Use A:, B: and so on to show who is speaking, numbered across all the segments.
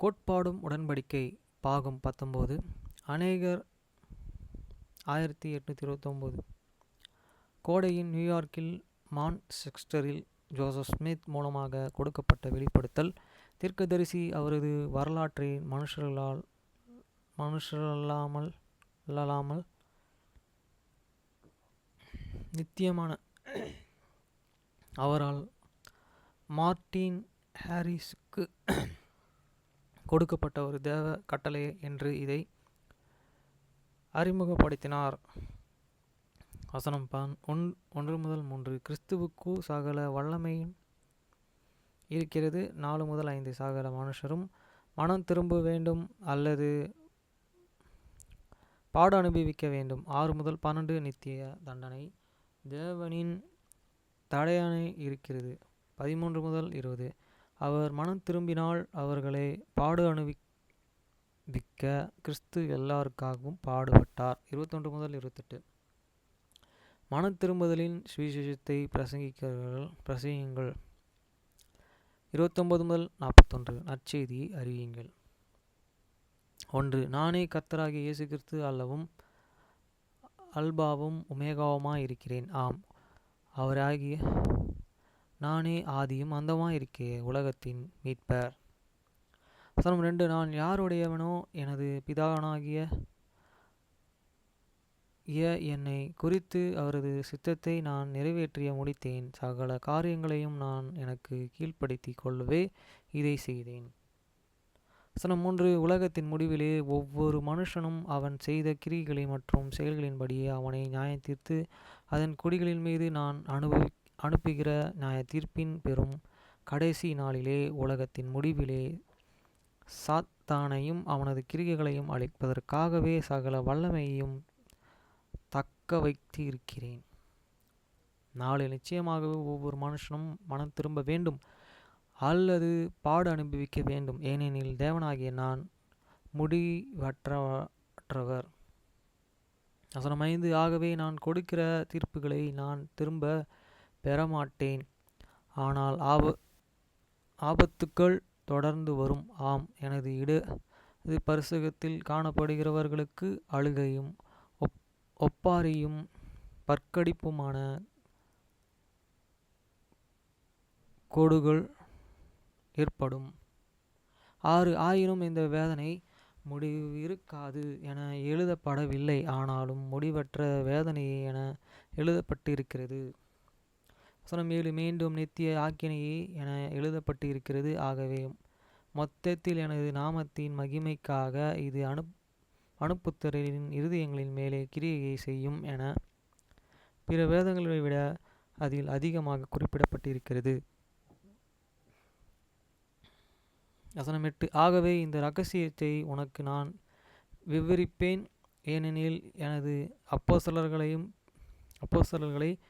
A: கோட்பாடும் உடன்படிக்கை பாகம் 19 அநேகர் 1829 கோடையின் நியூயார்க்கில் மான்செஸ்டரில் ஜோசப் ஸ்மித் மூலமாக கொடுக்கப்பட்ட வெளிப்படுத்தல். தீர்க்கதரிசி அவரது வரலாற்றை மனுஷரல்லாமல் நித்தியமான அவரால் மார்ட்டின் ஹாரிஸுக்கு கொடுக்கப்பட்ட ஒரு தேவ கட்டளை என்று இதை அறிமுகப்படுத்தினார். வசனம் 1-3 கிறிஸ்துவுக்கு சகல வல்லமையும் இருக்கிறது. 4-5 சகல மனுஷரும் மனம் திரும்ப வேண்டும் அல்லது பாடு அனுபவிக்க வேண்டும். 6-12 நித்திய தண்டனை தேவனின் தடையானை இருக்கிறது. 13-20 அவர் மனம் திரும்பினால் அவர்களை பாடு அனுபவிக்க கிறிஸ்து எல்லாருக்காகவும் பாடுபட்டார். 21-28 மனம் திரும்புதலின் சுவிசேஷத்தை பிரசங்கியுங்கள். 29-41 நற்செய்தியை அறிவியுங்கள். 1 நானே கர்த்தராகிய இயேசு கிறிஸ்து அல்லவும் அல்பாவும் உமேகாவுமாய் இருக்கிறேன். ஆம், அவராகிய நானே ஆதியும் அந்தமாயிருக்கிறேன், உலகத்தின் மீட்பர். 2 நான் யாருடையவனோ எனது பிதாவாகிய என்னை குறித்து அவரது சித்தத்தை நான் நிறைவேற்றிய முடித்தேன். சகல காரியங்களையும் நான் எனக்கு கீழ்ப்படுத்தி கொள்ளவே இதை செய்தேன். 3 உலகத்தின் முடிவிலே ஒவ்வொரு மனுஷனும் அவன் செய்த கிரியைகளை மற்றும் செயல்களின்படியே அவனை நியாயத்தீர்த்து அதன் குடிகளின் மீது நான் அனுப்புகிற நியாய தீர்ப்பின் பெரும் கடைசி நாளிலே உலகத்தின் முடிவிலே சாத்தானையும் அவனது கிரியைகளையும் அழிப்பதற்காகவே சகல வல்லமையையும் தக்க வைத்து இருக்கிறேன். 4 நிச்சயமாகவே ஒவ்வொரு மனுஷனும் மனம் திரும்ப வேண்டும் அல்லது பாடு அனுபவிக்க வேண்டும், ஏனெனில் தேவனாகிய நான் முடிவற்றவர். 5 ஆகவே நான் கொடுக்கிற தீர்ப்புகளை நான் திரும்ப பெறமாட்டேன், ஆனால் ஆபத்துக்கள் தொடர்ந்து வரும். ஆம், எனது இடது பரிசுகத்தில் காணப்படுகிறவர்களுக்கு அழுகையும் ஒப்பாரியும் பற்கடிப்புமான கோடுகள் ஏற்படும். 6 ஆயினும் இந்த வேதனை முடிவு இருக்காது என எழுதப்படவில்லை, ஆனாலும் முடிவற்ற வேதனையே என எழுதப்பட்டிருக்கிறது. 7 மீண்டும் நித்திய ஆக்கினையே என எழுதப்பட்டு இருக்கிறது. ஆகவே மொத்தத்தில் எனது நாமத்தின் மகிமைக்காக இது அனுப்புத்தரின் இருதயங்களின் மேலே கிரியையை செய்யும் என பிற வேதங்களை விட அதில் அதிகமாக குறிப்பிடப்பட்டிருக்கிறது. 8 ஆகவே இந்த இரகசியத்தை உனக்கு நான் விவரிப்பேன், ஏனெனில் எனது அப்போஸ்தலர்களைப்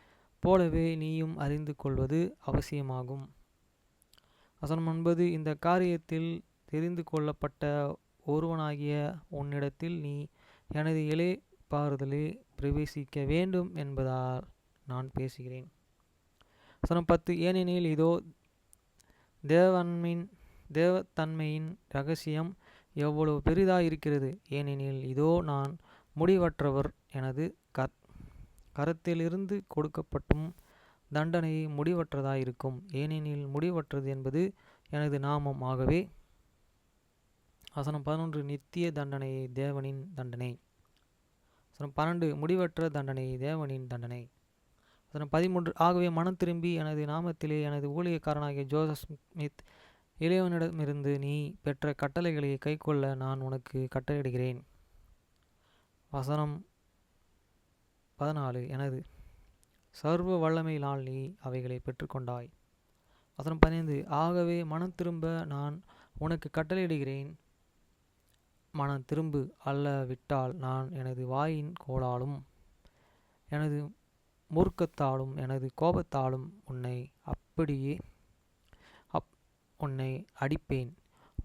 A: போலவே நீயும் அறிந்து கொள்வது அவசியமாகும். 9 இந்த காரியத்தில் தெரிந்து கொள்ளப்பட்ட ஒருவனாகிய உன்னிடத்தில் நீ எனது இளைப்பாறுதலே பிரவேசிக்க வேண்டும் என்பதால் நான் பேசுகிறேன். 10 ஏனெனில் இதோ தேவத்தன்மையின் இரகசியம் எவ்வளவு பெரிதாயிருக்கிறது. ஏனெனில் இதோ நான் முடிவற்றவர், எனது கரத்திலிருந்து கொடுக்கப்பட்டும் தண்டனை முடிவற்றதாயிருக்கும். ஏனெனில் முடிவற்றது என்பது எனது நாமம். ஆகவே 11 நித்திய தண்டனை தேவனின் தண்டனை. 12 முடிவற்ற தண்டனை தேவனின் தண்டனை. 13 ஆகவே மனம் திரும்பி எனது நாமத்திலே எனது ஊழியக்காரனாகிய ஜோசப் ஸ்மித் இளையவனிடமிருந்து நீ பெற்ற கட்டளைகளை கைக்கொள்ள நான் உனக்கு கட்டளையிடுகிறேன். 14 எனது சர்வ வல்லமையினால் நீ அவைகளை பெற்றுக்கொண்டாய். 15 ஆகவே மனம் திரும்ப நான் உனக்கு கட்டளையிடுகிறேன். மனம் திரும்பு, அல்ல விட்டால் நான் எனது வாயின் கோலாலும் எனது மூர்க்கத்தாலும் எனது கோபத்தாலும் உன்னை அடிப்பேன்.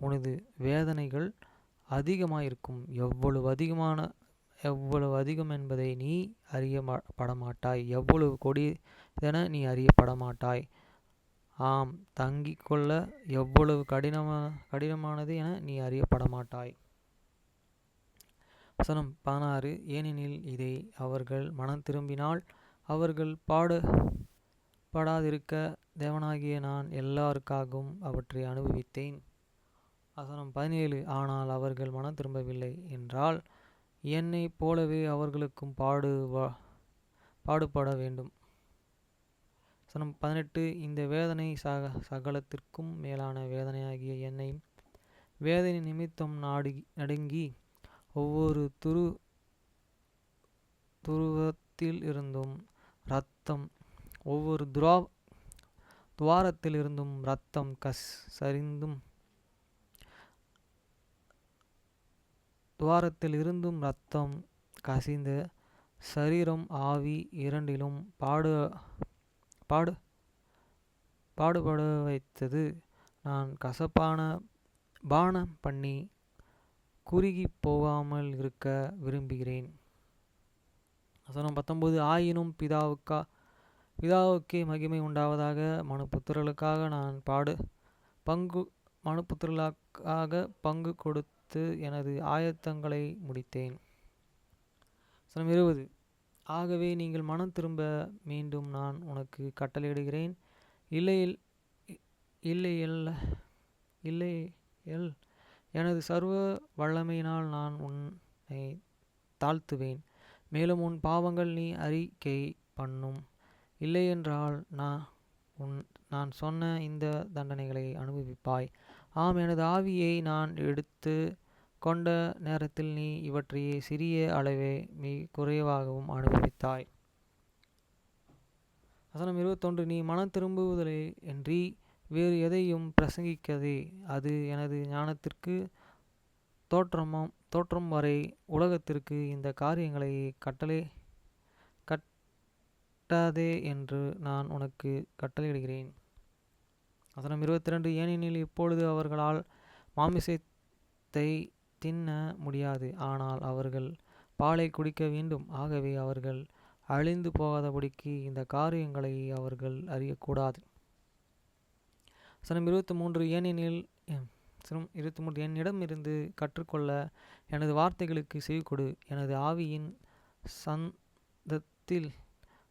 A: உனது வேதனைகள் அதிகமாயிருக்கும். எவ்வளவு அதிகம் என்பதை நீ அறியப்படமாட்டாய், எவ்வளவு கொடியதென நீ அறியப்படமாட்டாய். ஆம், தங்கிக் கொள்ள எவ்வளவு கடினமானது என நீ அறியப்பட மாட்டாய். வசனம் 16. ஏனெனில் இதை அவர்கள் மனம் திரும்பினால் அவர்கள் பாடுபடாதிருக்க தேவனாகிய நான் எல்லாருக்காகவும் அவற்றை அனுபவித்தேன். வசனம் 17. ஆனால் அவர்கள் மனம் திரும்பவில்லை என்றால் என்னைப் போலவே அவர்களுக்கும் பாடுபட வேண்டும். வசனம் 18. இந்த வேதனை சகலத்திற்கும் மேலான வேதனையாகிய என்னை வேதனை நிமித்தம் நடுங்கி ஒவ்வொரு துருவத்தில் இருந்தும் இரத்தம் ஒவ்வொரு துவாரத்தில் இருந்தும் இரத்தம் சரிந்தும் துவாரத்தில் இருந்தும் இரத்தம் கசிந்த சரீரம் ஆவி இரண்டிலும் பாடுபட வைத்தது. நான் கசப்பான பானம் பண்ணி குறுகி போகாமல் இருக்க விரும்புகிறேன். வசனம் 19. ஆயினும் பிதாவுக்கே மகிமை உண்டாவதாக மனுபுத்திரர்களுக்காக நான் பங்கு கொடுத்து எனது ஆயத்தங்களை முடித்தேன். வசனம் 20. ஆகவே நீங்கள் மனம் திரும்ப மீண்டும் நான் உனக்கு கட்டளையிடுகிறேன். இல்லையேல் எனது சர்வ வல்லமையினால் நான் உன்னை தாழ்த்துவேன். மேலும் உன் பாவங்கள் நீ அறிக்கை பண்ணும். இல்லையென்றால் நான் சொன்ன இந்த தண்டனைகளை அனுபவிப்பாய். ஆம், எனது ஆவியை நான் எடுத்து கொண்ட நேரத்தில் நீ இவற்றையே சிறிய அளவே மிக குறைவாகவும் அனுபவித்தாய். வசனம் 21. நீ மனம் திரும்புவதில்லை என்று வேறு எதையும் பிரசங்கிக்கதே. அது எனது ஞானத்திற்கு தோற்றம் வரை உலகத்திற்கு இந்த காரியங்களை கட்டாதே என்று நான் உனக்கு கட்டளையிடுகிறேன். வசனம் 22. ஏனெனில் இப்பொழுது அவர்களால் மாமிசத்தை தின்ன முடியாது, ஆனால் அவர்கள் பாலை குடிக்க வேண்டும். ஆகவே அவர்கள் அழிந்து போகாதபடிக்கு இந்த காரியங்களை அவர்கள் அறியக்கூடாது. வசனம் 23. ஏனெனில் 23. என்னிடமிருந்து கற்றுக்கொள்ள எனது வார்த்தைகளுக்கு செவிகொடு. எனது ஆவியின் சந்தத்தில்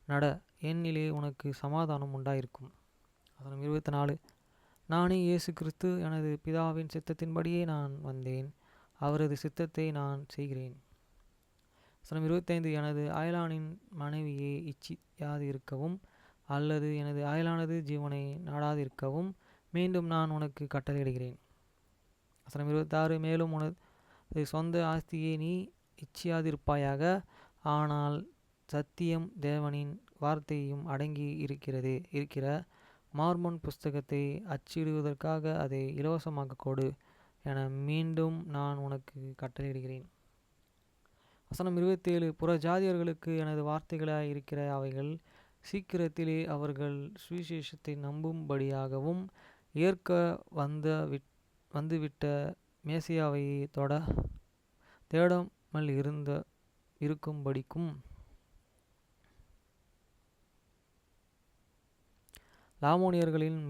A: நட. என்னிலே உனக்கு சமாதானம் உண்டாயிருக்கும். வசனம் 24. நானே இயேசு கிறிஸ்து. எனது பிதாவின் சித்தத்தின்படியே நான் வந்தேன். அவரது சித்தத்தை நான் செய்கிறேன். வசனம் 25. எனது அயலானின் மனைவியை இச்சியாதிருக்கவும் அல்லது எனது அயலானது ஜீவனை நாடாதிருக்கவும் மீண்டும் நான் உனக்கு கட்டளையிடுகிறேன். வசனம் 26. மேலும் உனது சொந்த ஆஸ்தியை நீ இச்சியாதிருப்பாயாக. ஆனால் சத்தியம் தேவனின் வார்த்தையும் அடங்கி இருக்கிற மார்மோன் புஸ்தகத்தை அச்சிடுவதற்காக அதை இலவசமாக கொடு என மீண்டும் நான் உனக்கு கட்டளையிடுகிறேன். வசனம் 27. புற ஜாதியர்களுக்கு எனது வார்த்தைகளாய் இருக்கிற அவைகள் சீக்கிரத்திலே அவர்கள் சுவிசேஷத்தை நம்பும்படியாகவும் ஏற்க வந்துவிட்ட மேசியாவை தேடாமல் இருக்கும்படிக்கும் லாமோனியர்களின்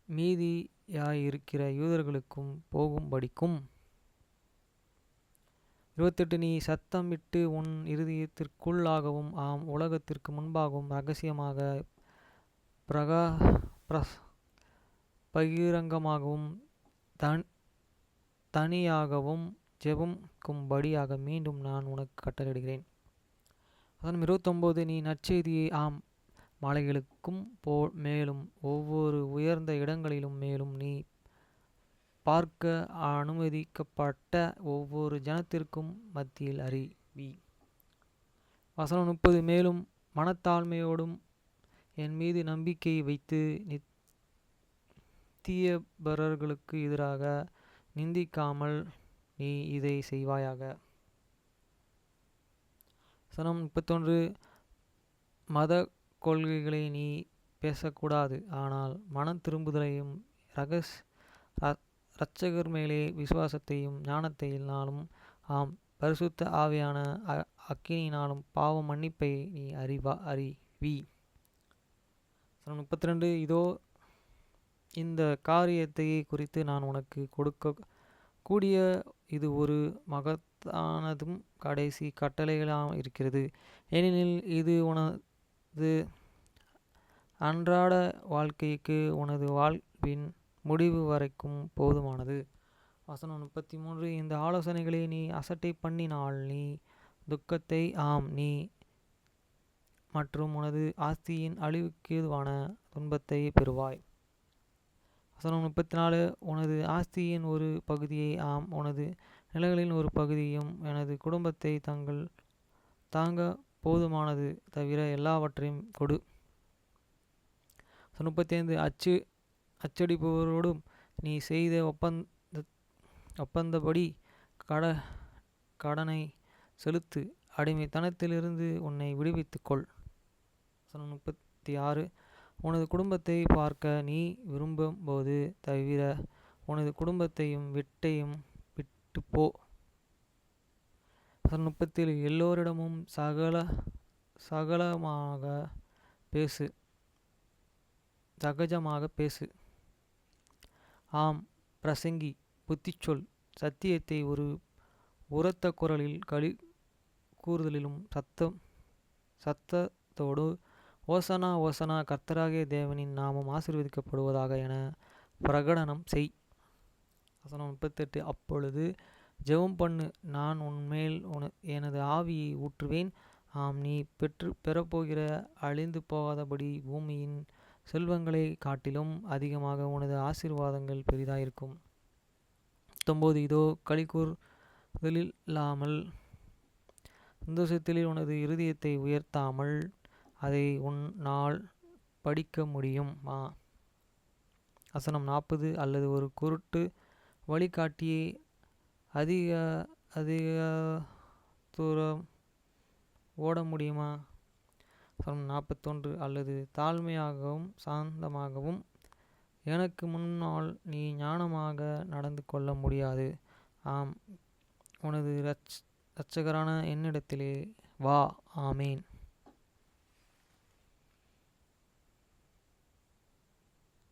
A: மீதியாயிருக்கிற யூதர்களுக்கும் போகும்படிக்கும். 28. நீ சத்தமிட்டு உன் இருதயத்திற்குள்ளாகவும் ஆம் உலகத்திற்கு முன்பாகவும் இரகசியமாக பகிரங்கமாகவும் தனியாகவும் ஜெபிக்கும்படியாக மீண்டும் நான் உனக்கு கட்டளையிடுகிறேன். அதன் 29. நீ நற்செய்தியை ஆம் மலைகளுக்கும் மேலும் ஒவ்வொரு உயர்ந்த இடங்களிலும் மேலும் நீ பார்க்க அனுமதிக்கப்பட்ட ஒவ்வொரு ஜனத்திற்கும் மத்தியில் அறிவி. வசனம் 30. மேலும் மனத்தாழ்மையோடும் என் மீது நம்பிக்கை வைத்து நித்தியபரர்களுக்கு எதிராக நிந்திக்காமல் நீ இதை செய்வாயாக. வசனம் 31. மத கொள்கைகளை நீ பேசக்கூடாது, ஆனால் மனம் திரும்புதலையும் இரட்சகர் மேலே விசுவாசத்தையும் ஞானத்தினாலும் ஆம் பரிசுத்த ஆவியான அக்கினியினாலும் பாவ மன்னிப்பை நீ அறிவி. 32. இதோ இந்த காரியத்தை குறித்து நான் உனக்கு கொடுக்க கூடிய இது ஒரு மகத்தானதும் கடைசி கட்டளைகளாக இருக்கிறது. ஏனெனில் இது உனது அன்றாட வாழ்க்கைக்கு உனது வாழ்வின் முடிவு வரைக்கும் போதுமானது. வசனம் 33. இந்த ஆலோசனைகளை நீ அசட்டை பண்ணினால் நீ துக்கத்தை நீ மற்றும் உனது ஆஸ்தியின் அழிவுக்கேதுவான துன்பத்தை பெறுவாய். வசனம் 34. உனது ஆஸ்தியின் ஒரு பகுதியை உனது நிலங்களின் ஒரு பகுதியும் எனது குடும்பத்தை தாங்க போதுமானது தவிர எல்லாவற்றையும் கொடு. 35. அச்சடிப்பவரோடும் நீ செய்த ஒப்பந்தப்படி கடனை செலுத்து. அடிமைத்தனத்திலிருந்து உன்னை விடுவித்துக்கொள். 36. உனது குடும்பத்தை பார்க்க நீ விரும்பும்போது தவிர உனது குடும்பத்தையும் விட்டு போ. 37. எல்லோரிடமும் சகஜமாக பேசு. பிரசங்கி, புத்திச்சொல், சத்தியத்தை ஒரு உரத்த குரலில் கூறுதலிலும் சத்தத்தோடு ஓசனா ஓசனா கர்த்தராகிய தேவனின் நாமம் ஆசீர்வதிக்கப்படுவதாக என பிரகடனம் செய். வசனம் 38. அப்பொழுது ஜெபம் பண்ணு. நான் உன்மேல் எனது ஆவியை ஊற்றுவேன். நீ பெறப்போகிற அழிந்து போகாதபடி பூமியின் செல்வங்களை காட்டிலும் அதிகமாக உனது ஆசீர்வாதங்கள் பெரிதாயிருக்கும். 19. இதோ களிகூர்தலில்லாமல் சந்தோஷத்தில் உனது இருதயத்தை உயர்த்தாமல் அதை உன்னால் படிக்க முடியுமா? வசனம் 40. அல்லது ஒரு குருட்டு வழிகாட்டியை அதிக தூரம் ஓட முடியுமா? வசனம் 41. அல்லது தாழ்மையாகவும் சாந்தமாகவும் எனக்கு முன்னால் நீ ஞானமாக நடந்து கொள்ள முடியாது. உனது இரட்சகரான என்னிடத்திலே வா. ஆமேன்.